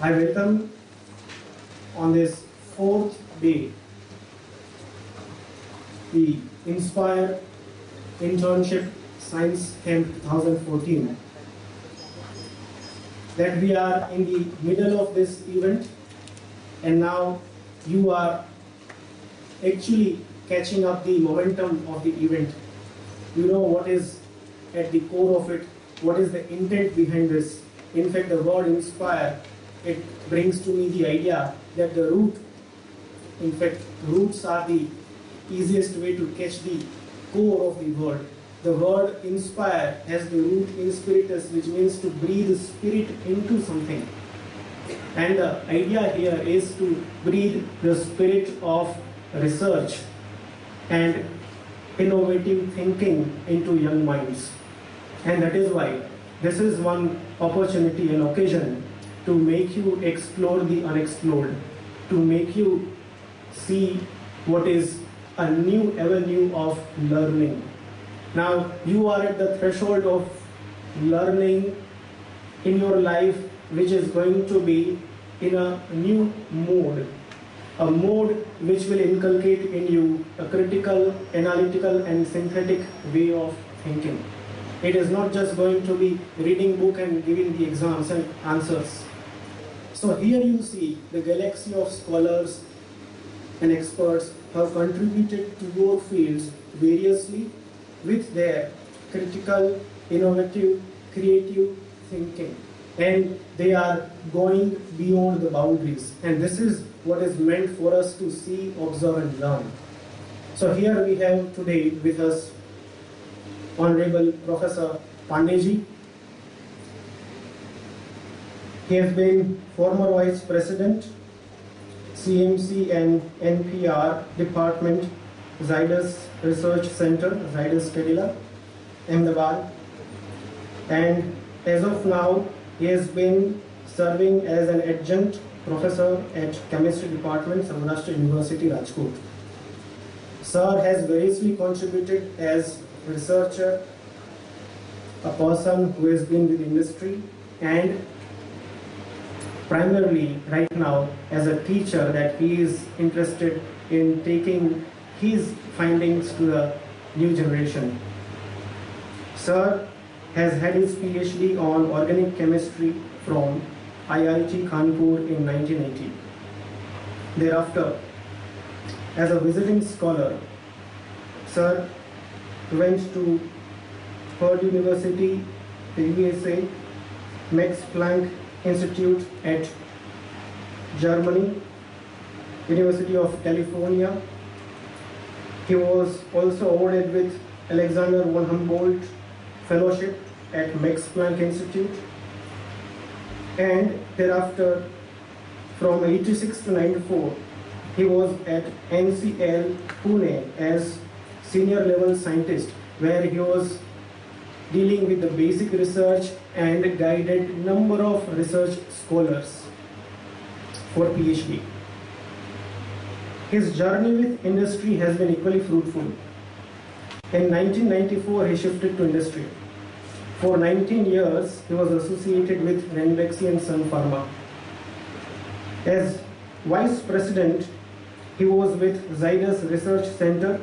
I welcome on this fourth day the Inspire Internship Science Camp 2014. That we are in the middle of this event and now you are actually catching up the momentum of the event. You know what is at the core of it, what is the intent behind this. In fact, the word inspire, it brings to me the idea that the root, in fact, roots are the easiest way to catch the core of the word. The word inspire has the root inspiritus, which means to breathe spirit into something. And the idea here is to breathe the spirit of research and innovative thinking into young minds. And that is why this is one opportunity and occasion to make you explore the unexplored, to make you see what is a new avenue of learning. Now you are at the threshold of learning in your life, which is going to be in a new mode, a mode which will inculcate in you a critical, analytical and synthetic way of thinking. It is not just going to be reading book and giving the exams and answers. So here you see the galaxy of scholars and experts have contributed to your fields variously with their critical, innovative, creative thinking. And they are going beyond the boundaries. And this is what is meant for us to see, observe and learn. So here we have today with us Honorable Professor Pandeyji. He has been former Vice President, CMC and NPR Department, Zydus Research Center, Zydus Cadila, Ahmedabad. And as of now, he has been serving as an adjunct professor at Chemistry Department, Saurashtra University, Rajkot. Sir has variously contributed as researcher, a person who has been with industry, and primarily right now as a teacher, that he is interested in taking his findings to the new generation. Sir has had his PhD on organic chemistry from IIT Kanpur in 1980. Thereafter, as a visiting scholar, Sir went to Purdue University, the USA, Max Planck Institute at Germany, University of California. He was also awarded with Alexander von Humboldt Fellowship at Max Planck Institute. And thereafter, from 86 to 94, he was at NCL Pune as senior level scientist, where he was dealing with the basic research and guided number of research scholars for PhD. His journey with industry has been equally fruitful. In 1994, he shifted to industry. For 19 years, he was associated with Ranbaxy and Sun Pharma. As Vice President, he was with Zydus Research Center,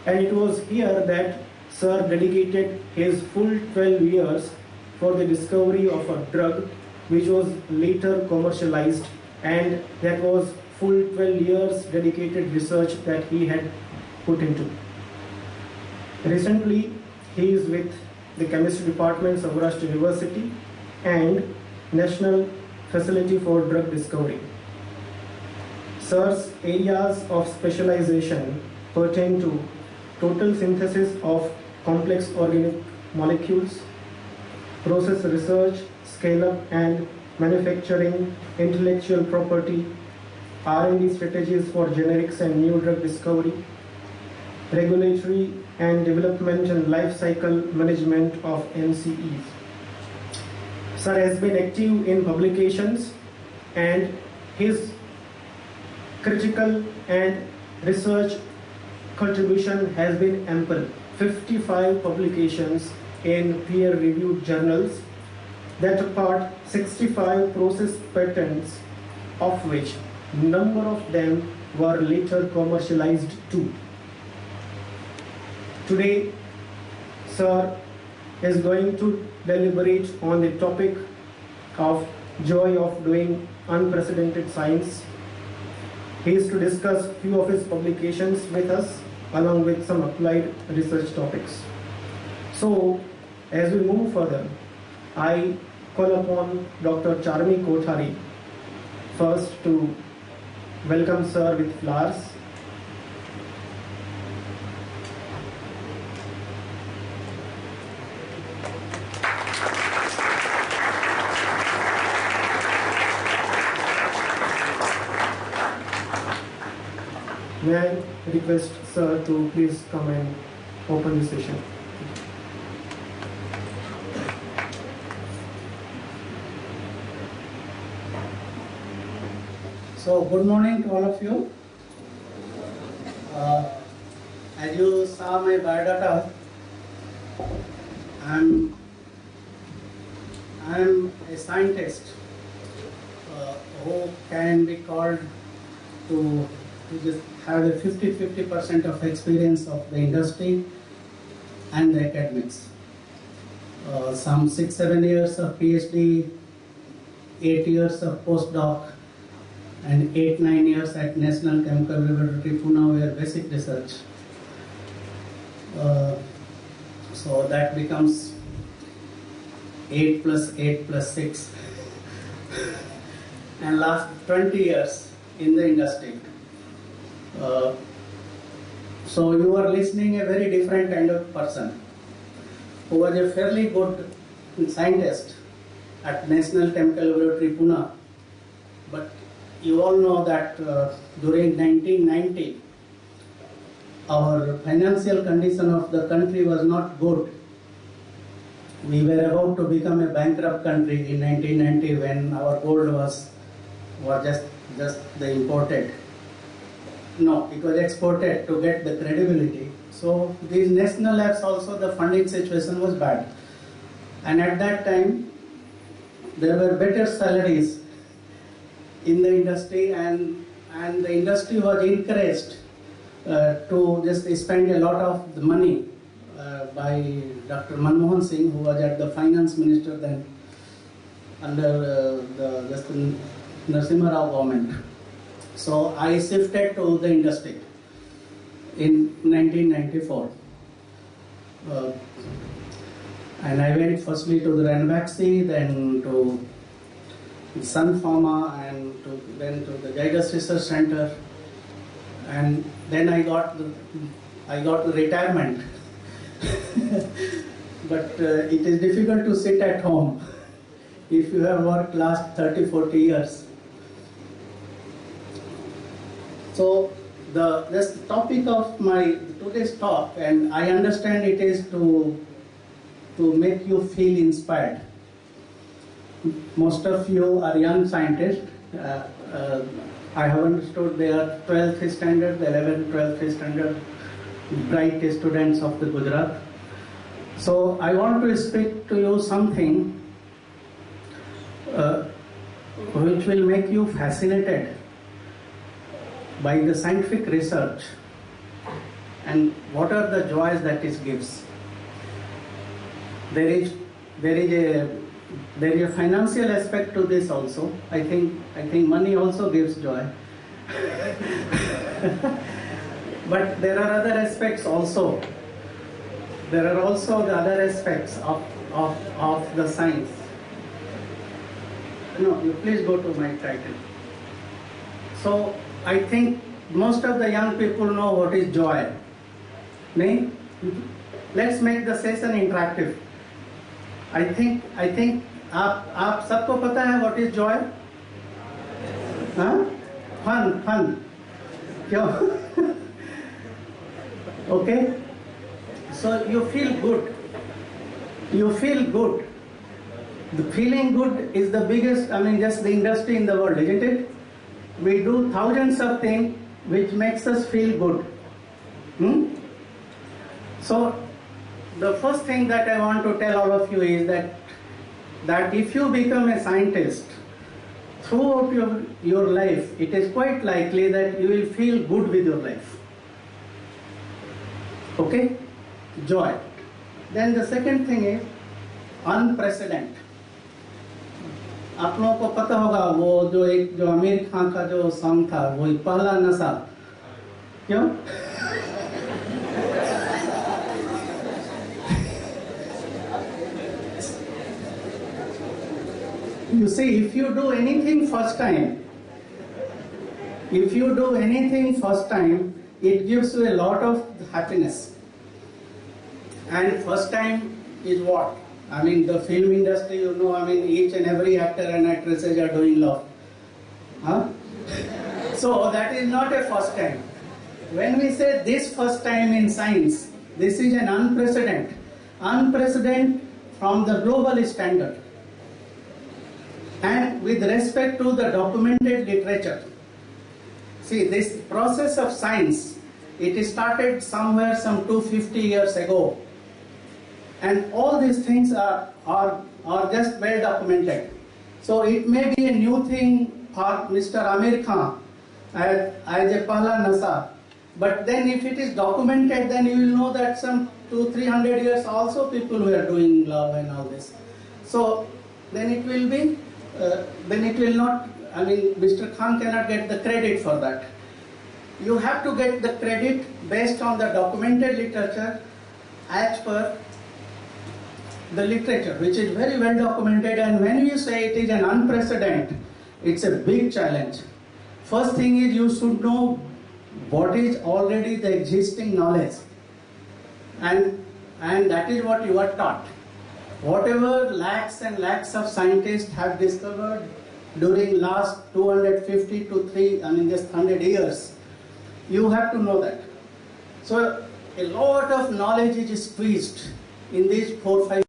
and it was here that Sir dedicated his full 12 years for the discovery of a drug which was later commercialized, and that was full 12 years dedicated research that he had put into. Recently, he is with the Chemistry Department, Saurashtra University, and National Facility for Drug Discovery. Sir's areas of specialization pertain to total synthesis of complex organic molecules, process research, scale-up and manufacturing, intellectual property, R&D strategies for generics and new drug discovery, regulatory and development and life cycle management of NCEs. Sir has been active in publications, and his critical and research contribution has been ample. 55 publications in peer-reviewed journals, that apart 65 process patents, of which number of them were later commercialized too. Today, Sir is going to deliberate on the topic of joy of doing unprecedented science. He is to discuss few of his publications with us along with some applied research topics. So, as we move further, I call upon Dr. Charmi Kothari first to welcome Sir with flowers. May I request Sir to please come and open the session. So, good morning to all of you. As you saw my biodata, I'm a scientist who can be called to just have a 50% of experience of the industry and the academics. Some 6-7 years of PhD, 8 years of postdoc, and 8-9 years at National Chemical Laboratory, Pune, where basic research. So that becomes 8 plus 8 plus 6. And last 20 years in the industry. So you are listening a very different kind of person who was a fairly good scientist at National Chemical Laboratory, Pune. But you all know that during 1990, our financial condition of the country was not good. We were about to become a bankrupt country in 1990 when our gold was just the imported. No, it was exported to get the credibility. So these national labs also, the funding situation was bad. And at that time, there were better salaries in the industry, and the industry was encouraged to just spend a lot of the money by Dr. Manmohan Singh, who was at the finance minister then under the Narasimha Rao government. So I shifted to the industry in 1994. And I went firstly to the Ranbaxy, then to Sun Pharma, and then to the Zydus Research Center, and then I got the retirement. But it is difficult to sit at home if you have worked last 30-40 years. So this topic of my today's talk, and I understand it is to make you feel inspired. Most of you are young scientists. I have understood they are 12th standard, 11th, 12th standard, bright students of the Gujarat. So I want to speak to you something which will make you fascinated by the scientific research and what are the joys that it gives. There is a financial aspect to this also. I think money also gives joy. But there are other aspects also. There are also the other aspects of the science. No, you please go to my title. So I think most of the young people know what is joy. Nee? Let's make the session interactive. I think आप सबको पता है what is joy? हाँ? Fun. क्यों? Okay? So you feel good. The feeling good is the biggest, just the industry in the world, isn't it? We do thousands of things which makes us feel good. So the first thing that I want to tell all of you is that that if you become a scientist, throughout your life, it is quite likely that you will feel good with your life. Okay? Joy. Then the second thing is unprecedented. आप लोगों को पता होगा वो जो आमिर खान का जो song था, वो पहला नशा, क्यों? You see, if you do anything first time, it gives you a lot of happiness. And first time is what? I mean, the film industry, you know, I mean, each and every actor and actresses are doing love. Huh? So that is not a first time. When we say this first time in science, this is an unprecedented from the global standard. And with respect to the documented literature, see, this process of science, it started somewhere some 250 years ago. And all these things are just well documented. So it may be a new thing for Mr. Amir Khan as a Pahla Nasa. But then if it is documented, then you will know that some 200-300 years also people were doing love and all this. So then it will be, not, I mean, Mr. Khan cannot get the credit for that. You have to get the credit based on the documented literature as per the literature, which is very well documented. And when you say it is an unprecedented, it's a big challenge. First thing is you should know what is already the existing knowledge, and that is what you are taught. Whatever lakhs and lakhs of scientists have discovered during last 250 to just 100 years, you have to know that. So a lot of knowledge is squeezed in these 4-5